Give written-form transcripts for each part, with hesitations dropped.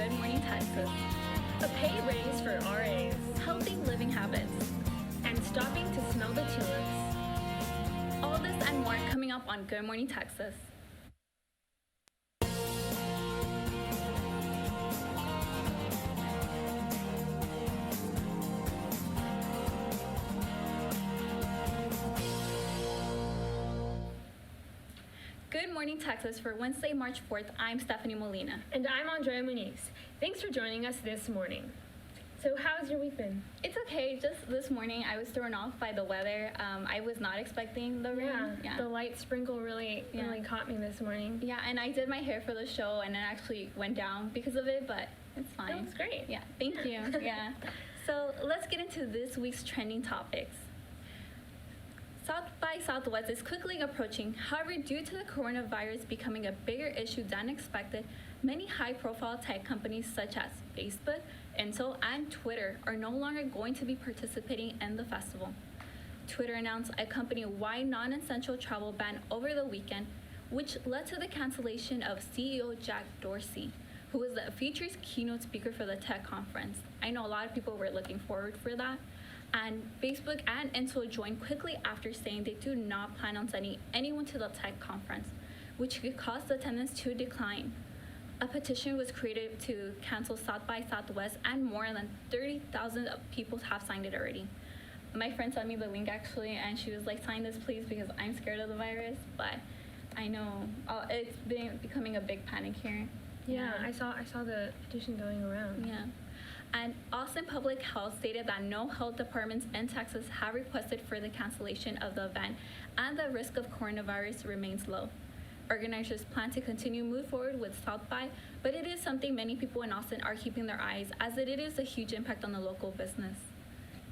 Good Morning Texas. A pay raise for RAs, Healthy living habits. and stopping to smell the tulips. All this and more coming up on Good Morning Texas. Good Morning Texas for Wednesday, March 4th. I'm Stephanie Molina. And I'm Andrea Muniz. Thanks for joining us this morning. So how's your week been? It's okay. Just this morning, I was thrown off by the weather. I was not expecting the rain. The light sprinkle really caught me this morning. Yeah, and I did my hair for the show, and it actually went down because of it, but it's fine. That was great. Yeah, thank you. Yeah. So let's get into this week's trending topics. South by Southwest is quickly approaching. However, due to the coronavirus becoming a bigger issue than expected, many high-profile tech companies such as Facebook, Intel, and Twitter are no longer going to be participating in the festival. Twitter announced a company-wide non-essential travel ban over the weekend, which led to the cancellation of CEO Jack Dorsey, who was the featured keynote speaker for the tech conference. I know a lot of people were looking forward for that. And Facebook and Intel joined quickly after saying they do not plan on sending anyone to the tech conference, which could cause the attendance to decline. A petition was created to cancel South by Southwest, and more than 30,000 people have signed it already. My friend sent me the link actually, and she was like, sign this please because I'm scared of the virus, but I know it's been becoming a big panic here. Yeah, I saw the petition going around. Yeah. And Austin Public Health stated that no health departments in Texas have requested for the cancellation of the event, and the risk of coronavirus remains low. Organizers plan to continue move forward with South by, but it is something many people in Austin are keeping their eyes, as it is a huge impact on the local business.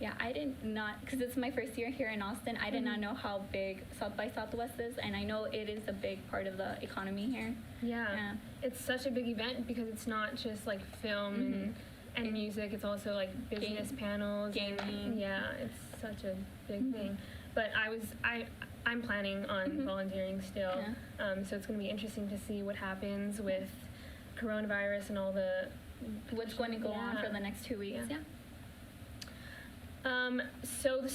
Yeah, I did not, because it's my first year here in Austin, I did not know how big South by Southwest is, and I know it is a big part of the economy here. Yeah. It's such a big event because it's not just like film and music, it's also like business panels, gaming. Yeah, it's such a big thing. But I'm planning on volunteering still, so it's going to be interesting to see what happens with coronavirus and all the What's going to go on for the next 2 weeks? Yeah. So the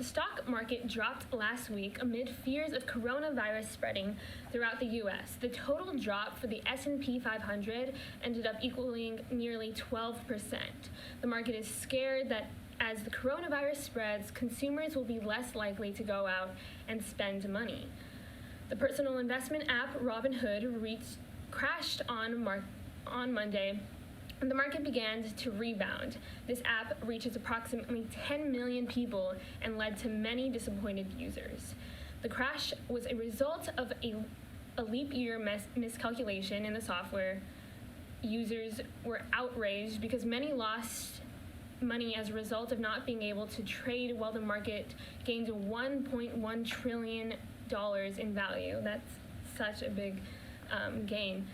stock market dropped last week amid fears of coronavirus spreading throughout the U.S. The total drop for the S&P 500 ended up equaling nearly 12%. The market is scared that as the coronavirus spreads, consumers will be less likely to go out and spend money. The personal investment app Robinhood crashed on Monday, and the market began to rebound. This app reaches approximately 10 million people and led to many disappointed users. The crash was a result of a leap year miscalculation in the software. Users were outraged because many lost money as a result of not being able to trade while the market gained $1.1 trillion in value. That's such a big gain.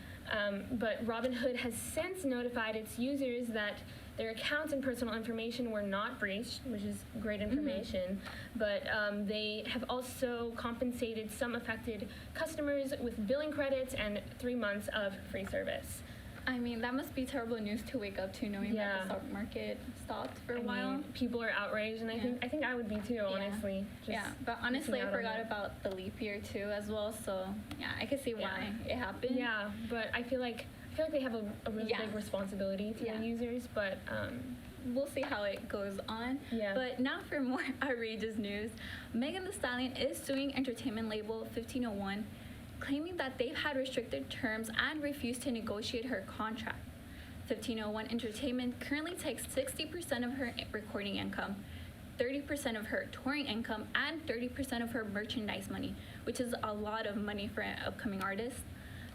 But Robinhood has since notified its users that their accounts and personal information were not breached, which is great information, but they have also compensated some affected customers with billing credits and 3 months of free service. I mean, that must be terrible news to wake up to, knowing that the stock market stopped for a while. People are outraged, and I think I would be too, honestly. But honestly, I forgot about the leap year too as well. So yeah, I can see why it happened. Yeah, but I feel like they have a really big responsibility to the users, but we'll see how it goes on. Yeah. But now for more outrageous news, Megan Thee Stallion is suing entertainment label 1501, claiming that they've had restricted terms and refused to negotiate her contract. 1501 Entertainment currently takes 60% of her recording income, 30% of her touring income, and 30% of her merchandise money, which is a lot of money for an upcoming artist.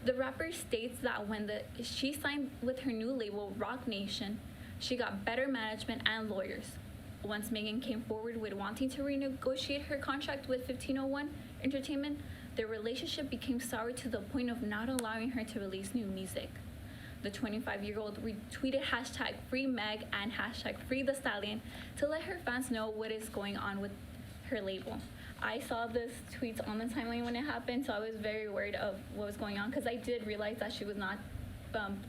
The rapper states that when she signed with her new label, Roc Nation, she got better management and lawyers. Once Megan came forward with wanting to renegotiate her contract with 1501 Entertainment, their relationship became sour to the point of not allowing her to release new music. The 25-year-old retweeted hashtag Free Meg and hashtag Free the Stallion to let her fans know what is going on with her label. I saw this tweet on the timeline when it happened, so I was very worried of what was going on because I did realize that she was not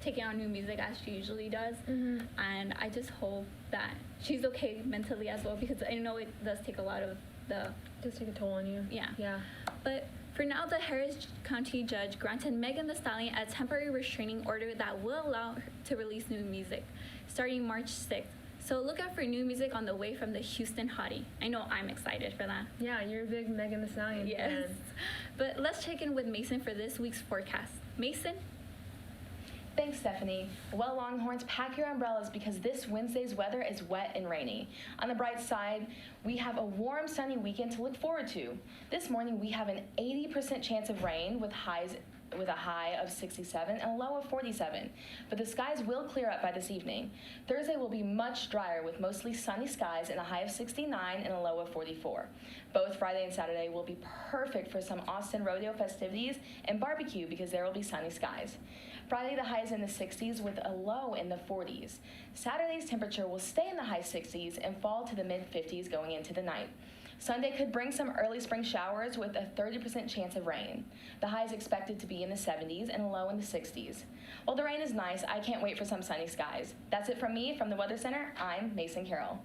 taking on new music as she usually does. And I just hope that she's okay mentally as well, because I know it does take a lot of the... Just take a toll on you. Yeah. But for now, the Harris County judge granted Megan Thee Stallion a temporary restraining order that will allow her to release new music starting March 6th. So look out for new music on the way from the Houston Hottie. I know I'm excited for that. Yeah, you're a big Megan Thee Stallion Yes. fan. But let's check in with Mason for this week's forecast. Mason? Thanks, Stephanie. Well, Longhorns, pack your umbrellas because this Wednesday's weather is wet and rainy. On the bright side, we have a warm, sunny weekend to look forward to. This morning, we have an 80% chance of rain with a high of 67 and a low of 47. But the skies will clear up by this evening. Thursday will be much drier with mostly sunny skies and a high of 69 and a low of 44. Both Friday and Saturday will be perfect for some Austin rodeo festivities and barbecue because there will be sunny skies. Friday, the high is in the 60s with a low in the 40s. Saturday's temperature will stay in the high 60s and fall to the mid-50s going into the night. Sunday could bring some early spring showers with a 30% chance of rain. The high is expected to be in the 70s and a low in the 60s. While the rain is nice, I can't wait for some sunny skies. That's it from me from the Weather Center. I'm Mason Carroll.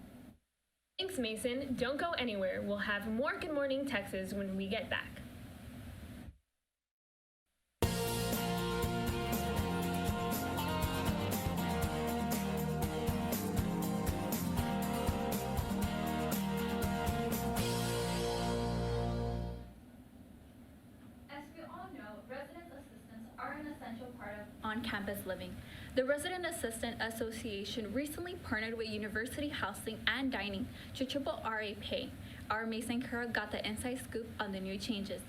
Thanks, Mason. Don't go anywhere. We'll have more Good Morning Texas when we get back. On-campus living. The Resident Assistant Association recently partnered with University Housing and Dining to triple RA pay. Our Mason Carroll got the inside scoop on the new changes.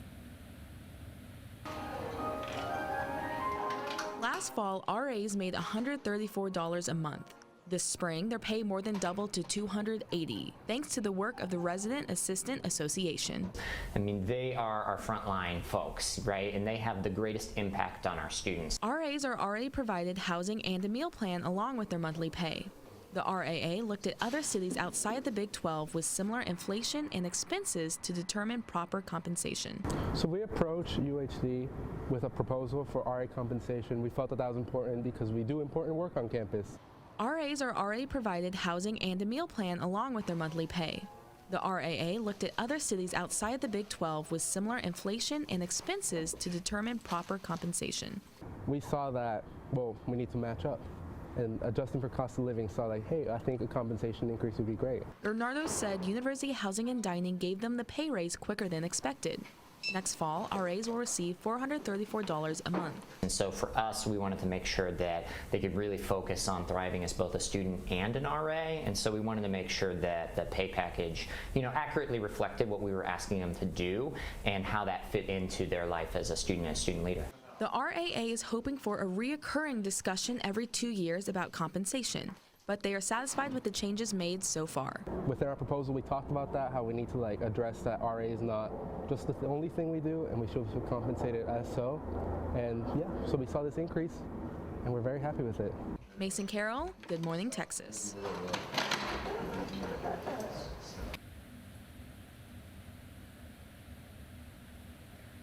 Last fall, RAs made $134 a month. This spring, their pay more than doubled to $280, thanks to the work of the Resident Assistant Association. I mean, they are our frontline folks, right? And they have the greatest impact on our students. RAs are RA-provided housing and a meal plan along with their monthly pay. The RAA looked at other cities outside the Big 12 with similar inflation and expenses to determine proper compensation. So we approached UHD with a proposal for RA compensation. We felt that was important because we do important work on campus. RAs are RA-provided housing and a meal plan along with their monthly pay. The RAA looked at other cities outside the Big 12 with similar inflation and expenses to determine proper compensation. We saw that, well, we need to match up. And adjusting for cost of living saw like, hey, I think a compensation increase would be great. Bernardo said University Housing and Dining gave them the pay raise quicker than expected. Next fall, RAs will receive $434 a month. And so for us, we wanted to make sure that they could really focus on thriving as both a student and an RA. And so we wanted to make sure that the pay package, accurately reflected what we were asking them to do and how that fit into their life as a student and a student leader. The RAA is hoping for a reoccurring discussion every 2 years about compensation, but they are satisfied with the changes made so far. Within our proposal, we talked about that, how we need to address that RA is not just the only thing we do, and we should be compensated as so. And yeah, so we saw this increase, and we're very happy with it. Mason Carroll, Good Morning Texas.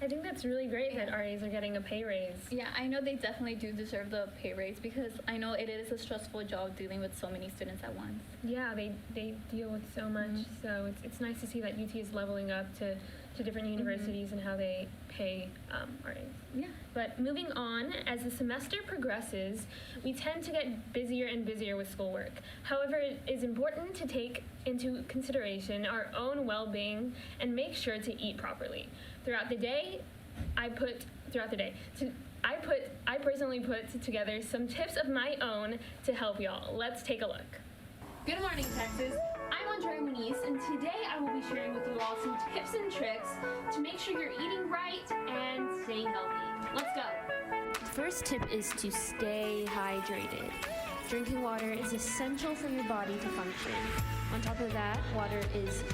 I think that's really great that RAs are getting a pay raise. Yeah, I know they definitely do deserve the pay raise because I know it is a stressful job dealing with so many students at once. Yeah, they deal with so much, so it's nice to see that UT is leveling up to different universities and how they pay RAs. Yeah. But moving on, as the semester progresses, we tend to get busier and busier with schoolwork. However, it is important to take into consideration our own well-being and make sure to eat properly. Throughout the day, I personally put together some tips of my own to help y'all. Let's take a look. Good morning, Texas. I'm Andrea Muniz, and today I will be sharing with you all some tips and tricks to make sure you're eating right and staying healthy. Let's go. The first tip is to stay hydrated. Drinking water is essential for your body to function. On top of that, water is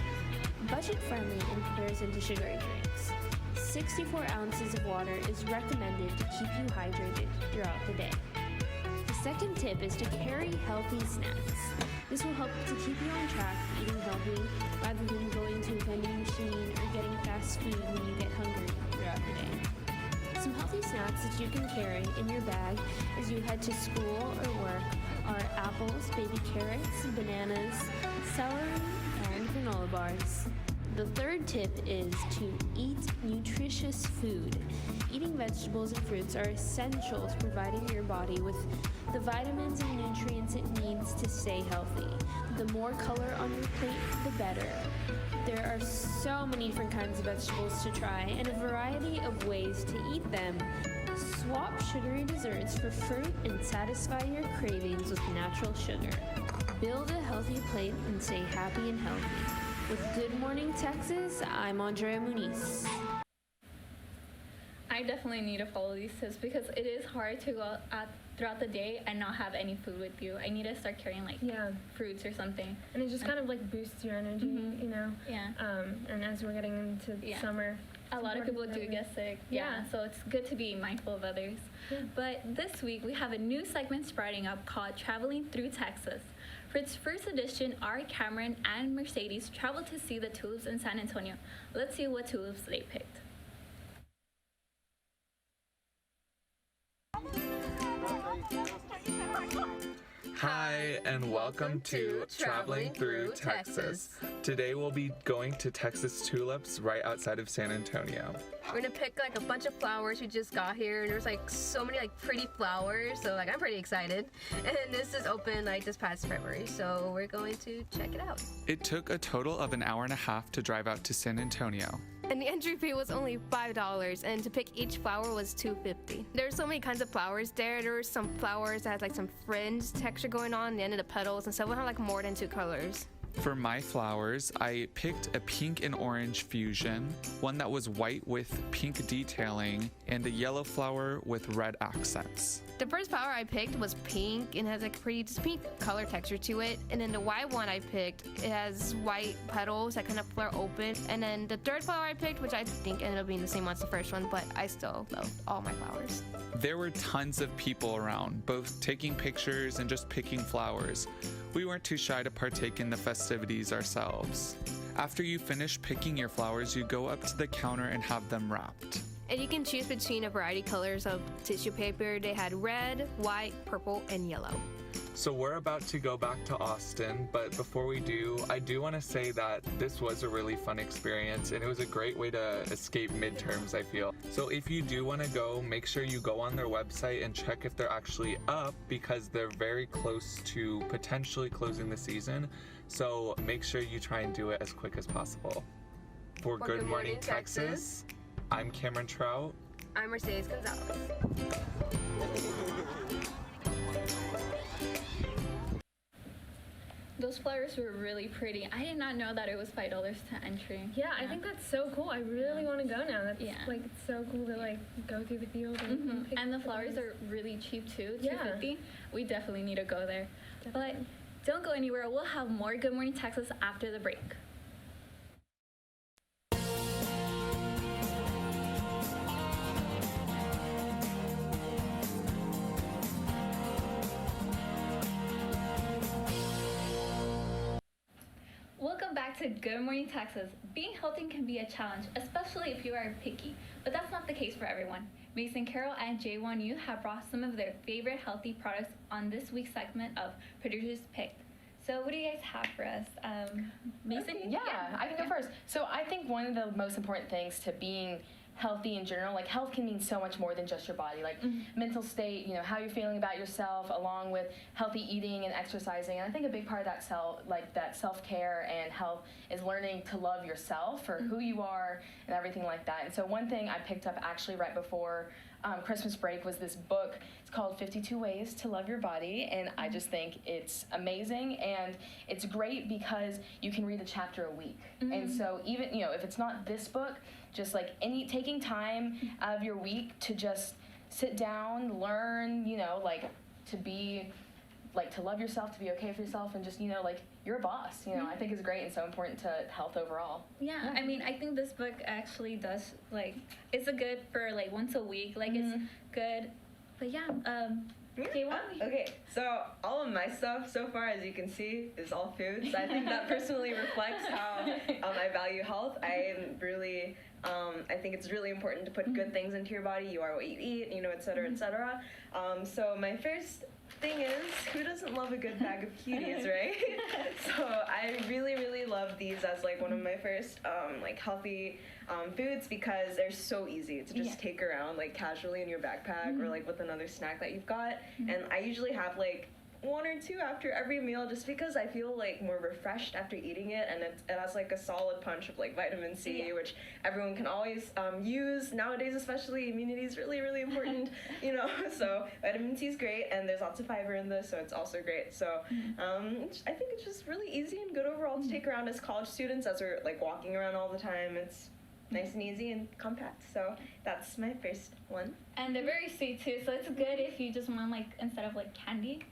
budget-friendly in comparison to sugary drinks. 64 ounces of water is recommended to keep you hydrated throughout the day. The second tip is to carry healthy snacks. This will help to keep you on track for eating healthy rather than going to a vending machine or getting fast food when you get hungry throughout the day. Some healthy snacks that you can carry in your bag as you head to school or work are apples, baby carrots, bananas, celery, and granola bars. The third tip is to eat nutritious food. Eating vegetables and fruits are essential to providing your body with the vitamins and nutrients it needs to stay healthy. The more color on your plate, the better. There are so many different kinds of vegetables to try and a variety of ways to eat them. Swap sugary desserts for fruit and satisfy your cravings with natural sugar. Build a healthy plate and stay happy and healthy. With Good Morning Texas, I'm Andrea Muniz. I definitely need to follow these tips because it is hard to go out throughout the day and not have any food with you. I need to start carrying like fruits or something. And it just kind of like boosts your energy, you know? Yeah. And as we're getting into summer, a lot of people do get sick. Yeah. So it's good to be mindful of others. Yeah. But this week we have a new segment sprouting up called Traveling Through Texas. For its first edition, Ari, Cameron, and Mercedes traveled to see the tulips in San Antonio. Let's see what tulips they picked. Hi, and welcome to Traveling Through Texas. Today we'll be going to Texas Tulips right outside of San Antonio. We're gonna pick like a bunch of flowers we just got here, and there's like so many like pretty flowers, so like I'm pretty excited. And this is open like this past February, so we're going to check it out. It took a total of an hour and a half to drive out to San Antonio. And the entry fee was only $5, and to pick each flower was $2.50. There's so many kinds of flowers there. There were some flowers that had like some fringe texture going on the end of the petals, and some had like more than 2 colors. For my flowers, I picked a pink and orange fusion, one that was white with pink detailing, and a yellow flower with red accents. The first flower I picked was pink and has like a pretty just pink color texture to it. And then the white one I picked, it has white petals that kind of flare open. And then the third flower I picked, which I think ended up being the same one as the first one, but I still love all my flowers. There were tons of people around, both taking pictures and just picking flowers. We weren't too shy to partake in the festivities ourselves. After you finish picking your flowers, you go up to the counter and have them wrapped. And you can choose between a variety of colors of tissue paper. They had red, white, purple, and yellow. So we're about to go back to Austin, but before we do, I do want to say that this was a really fun experience, and it was a great way to escape midterms, I feel. So if you do want to go, make sure you go on their website and check if they're actually up, because they're very close to potentially closing the season. So make sure you try and do it as quick as possible. For Good Morning Texas, I'm Cameron Trout. I'm Mercedes Gonzalez. Those flowers were really pretty. I did not know that it was $5 to entry. Yeah, I think that's so cool. I really want to go now. That's Yeah. like it's so cool to like go through the field and pick And the flowers are really cheap too, Yeah. $2.50. We definitely need to go there. But don't go anywhere. We'll have more Good Morning Texas after the break. Welcome back to Good Morning Texas. Being healthy can be a challenge, especially if you are picky, but that's not the case for everyone. Mason Carroll and J1U have brought some of their favorite healthy products on this week's segment of Producers Picked. So what do you guys have for us? Mason? Yeah, I can go first. So I think one of the most important things to being healthy in general, like health can mean so much more than just your body, like mental state, you know, how you're feeling about yourself, along with healthy eating and exercising. And I think a big part of that self-care and health is learning to love yourself for who you are and everything like that. And so one thing I picked up actually right before Christmas break was this book. It's called 52 Ways to Love Your Body, and I just think it's amazing, and it's great because you can read a chapter a week. And so even, you know, if it's not this book, just like taking time out of your week to just sit down, learn, you know, like to love yourself, to be okay for yourself, and just, you know, like you're a boss, you know, I think is great and so important to health overall. Yeah, I mean, I think this book actually does, like, it's a good for, like, once a week. Like, it's good. But, yeah, Okay, so all of my stuff so far, as you can see, is all foods. I think that personally reflects how I value health. I am really I think it's really important to put good things into your body. You are what you eat, you know, et cetera, et cetera. So my first thing is, who doesn't love a good bag of cuties, right? So I really, really love these as like one of my first like healthy foods because they're so easy to just take around like casually in your backpack or like with another snack that you've got. And I usually have like 1 or 2 after every meal just because I feel like more refreshed after eating it, and it has like a solid punch of like vitamin C, which everyone can always use nowadays, especially. Immunity is really, really important, you know. So vitamin C is great, and there's lots of fiber in this, so it's also great. So I think it's just really easy and good overall to take around as college students as we're like walking around all the time. It's nice and easy and compact. So that's my first one. And they're very sweet too, so it's good if you just want like instead of like candy.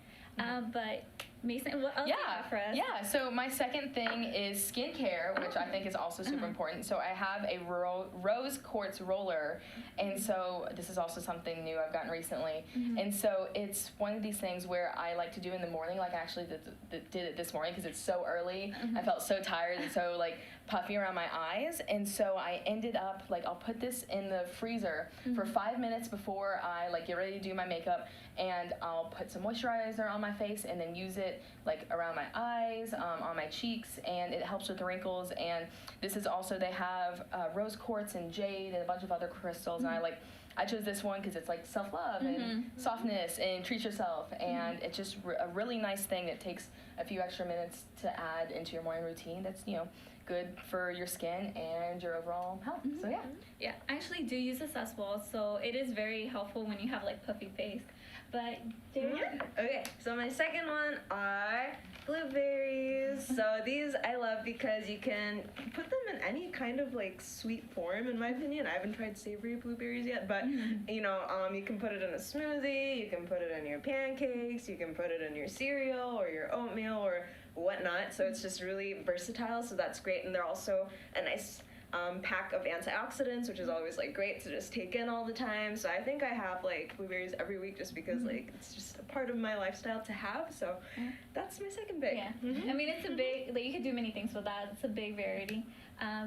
But Mason, what else do you have for us? Yeah, so my second thing is skincare, which I think is also super important. So I have a rose quartz roller, and so this is also something new I've gotten recently. And so it's one of these things where I like to do in the morning, like I actually did it this morning because it's so early. I felt so tired and so like puffy around my eyes, and so I ended up like I'll put this in the freezer for 5 minutes before I like get ready to do my makeup, and I'll put some moisturizer on my face and then use it like around my eyes, on my cheeks, and it helps with wrinkles. And this is also, they have rose quartz and jade and a bunch of other crystals, and I chose this one because it's like self-love and softness and treat yourself, and it's just a really nice thing that takes a few extra minutes to add into your morning routine that's, you know, good for your skin and your overall health. So Yeah, I actually do use this as well, so it is very helpful when you have like puffy face. But Okay, so my second one are blueberries. So these I love because you can put them in any kind of like sweet form, in my opinion. I haven't tried savory blueberries yet, but you know, you can put it in a smoothie, you can put it in your pancakes, you can put it in your cereal or your oatmeal or whatnot. So it's just really versatile, so that's great. And they're also a nice pack of antioxidants, which is always like great to just take in all the time. So I think I have like blueberries every week just because like it's just a part of my lifestyle to have. So that's my second pick. I mean, it's a big, like you could do many things with that. It's a big variety.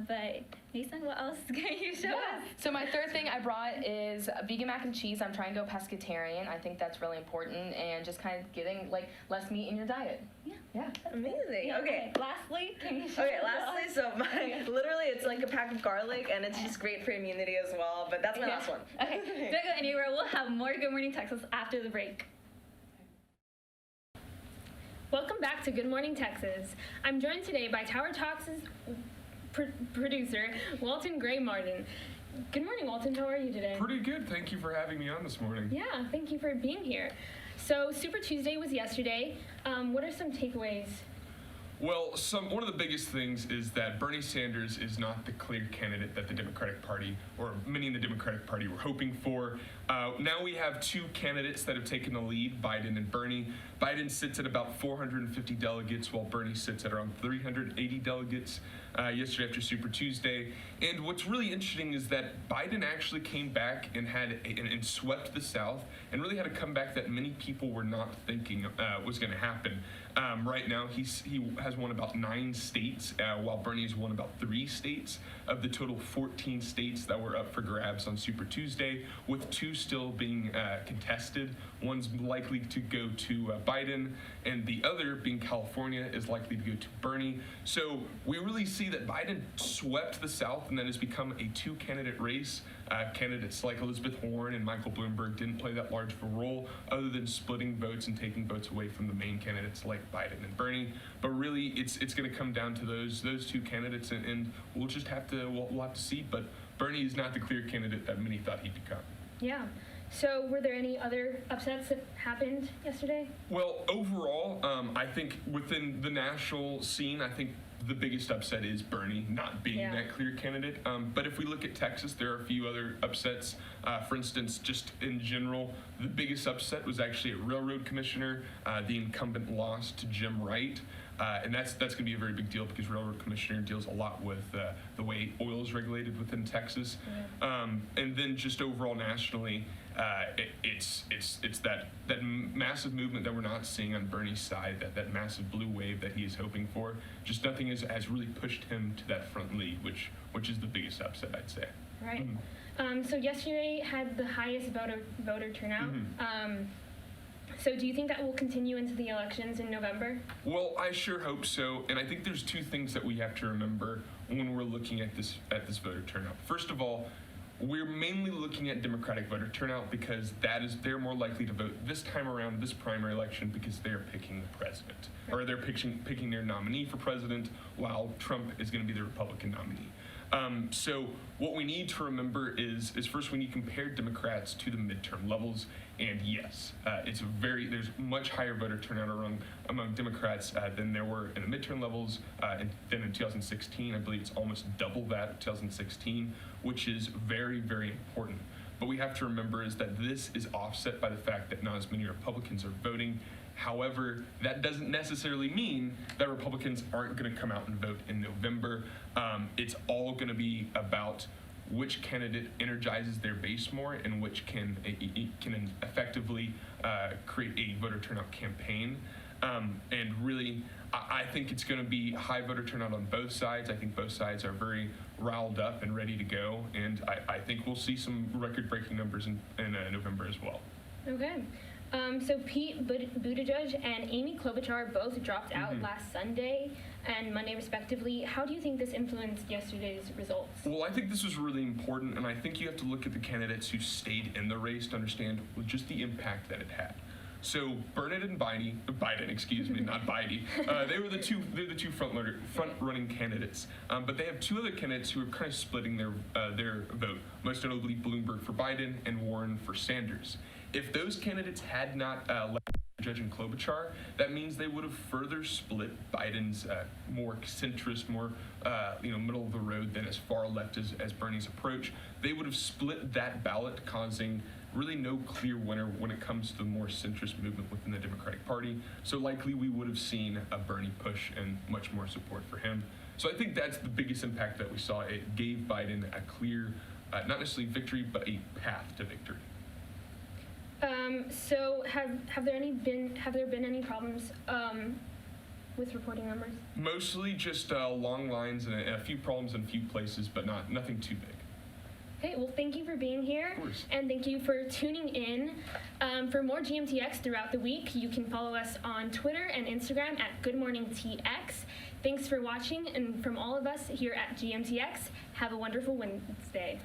But Mason, what else can you show us? So my third thing I brought is vegan mac and cheese. I'm trying to go pescatarian. I think that's really important, and just kind of getting like less meat in your diet. Yeah. Amazing. Okay. Lastly, can you show us? Lastly, so literally it's like a pack of garlic, and it's just great for immunity as well, but that's my last one. Okay, don't go anywhere. We'll have more Good Morning Texas after the break. Welcome back to Good Morning Texas. I'm joined today by Tower Talks' producer, Walton Gray Martin. Good morning, Walton. How are you today? Pretty good. Thank you for having me on this morning. Yeah, thank you for being here. So Super Tuesday was yesterday. What are some takeaways? Well, one of the biggest things is that Bernie Sanders is not the clear candidate that the Democratic Party, or many in the Democratic Party, were hoping for. Now we have 2 candidates that have taken the lead, Biden and Bernie. Biden sits at about 450 delegates, while Bernie sits at around 380 delegates yesterday after Super Tuesday. And what's really interesting is that Biden actually came back and and swept the South, and really had a comeback that many people were not thinking was going to happen. Right now, he has won about 9 states, while Bernie's won about 3 states of the total 14 states that were up for grabs on Super Tuesday, with 2 still being contested. One's likely to go to Biden, and the other, being California, is likely to go to Bernie. So we really see that Biden swept the South, and that has become a 2-candidate race. Candidates like Elizabeth Warren and Michael Bloomberg didn't play that large of a role, other than splitting votes and taking votes away from the main candidates like Biden and Bernie. But really, it's going to come down to those 2 candidates, and we'll just have to see. But Bernie is not the clear candidate that many thought he'd become. Yeah. So were there any other upsets that happened yesterday? Well, overall, I think within the national scene, I think the biggest upset is Bernie not being that clear candidate. But if we look at Texas, there are a few other upsets. For instance, just in general, the biggest upset was actually a railroad commissioner. The incumbent lost to Jim Wright. And that's going to be a very big deal because Railroad Commissioner deals a lot with the way oil is regulated within Texas. And then just overall nationally, it's that massive movement that we're not seeing on Bernie's side, that massive blue wave that he is hoping for. Just nothing has really pushed him to that front lead, which is the biggest upset, I'd say. Right. So yesterday had the highest voter turnout. So do you think that will continue into the elections in November? Well, I sure hope so, and I think there's two things that we have to remember when we're looking at this voter turnout. First of all, we're mainly looking at Democratic voter turnout because they're more likely to vote this time around, this primary election, because they're picking the president, or they're picking their nominee for president, while Trump is going to be the Republican nominee. So what we need to remember is first we need to compare Democrats to the midterm levels, and yes, there's much higher voter turnout among Democrats than there were in the midterm levels than in 2016. I believe it's almost double that of 2016, which is very, very important. But we have to remember is that this is offset by the fact that not as many Republicans are voting. However, that doesn't necessarily mean that Republicans aren't going to come out and vote in November. It's all going to be about which candidate energizes their base more and which can effectively create a voter turnout campaign. And really, I think it's going to be high voter turnout on both sides. I think both sides are very riled up and ready to go. And I think we'll see some record-breaking numbers in November as well. Okay. So Pete Buttigieg and Amy Klobuchar both dropped out last Sunday and Monday respectively. How do you think this influenced yesterday's results? Well, I think this was really important, and I think you have to look at the candidates who stayed in the race to understand just the impact that it had. So Burnett and Biden, excuse me, not Biden. They're the two front-running candidates. But they have two other candidates who are kind of splitting their vote. Most notably Bloomberg for Biden and Warren for Sanders. If those candidates had not left Buttigieg and Klobuchar, that means they would have further split Biden's more centrist, more middle of the road than as far left as Bernie's approach. They would have split that ballot, causing really no clear winner when it comes to the more centrist movement within the Democratic Party. So likely we would have seen a Bernie push and much more support for him. So I think that's the biggest impact that we saw. It gave Biden a clear, not necessarily victory, but a path to victory. So have there been any problems with reporting numbers? Mostly just long lines and a few problems in a few places, but nothing too big. Okay, well, thank you for being here, Of course. and thank you for tuning in. For more GMTX throughout the week, you can follow us on Twitter and Instagram at Good Morning TX. Thanks for watching, and from all of us here at GMTX, have a wonderful Wednesday.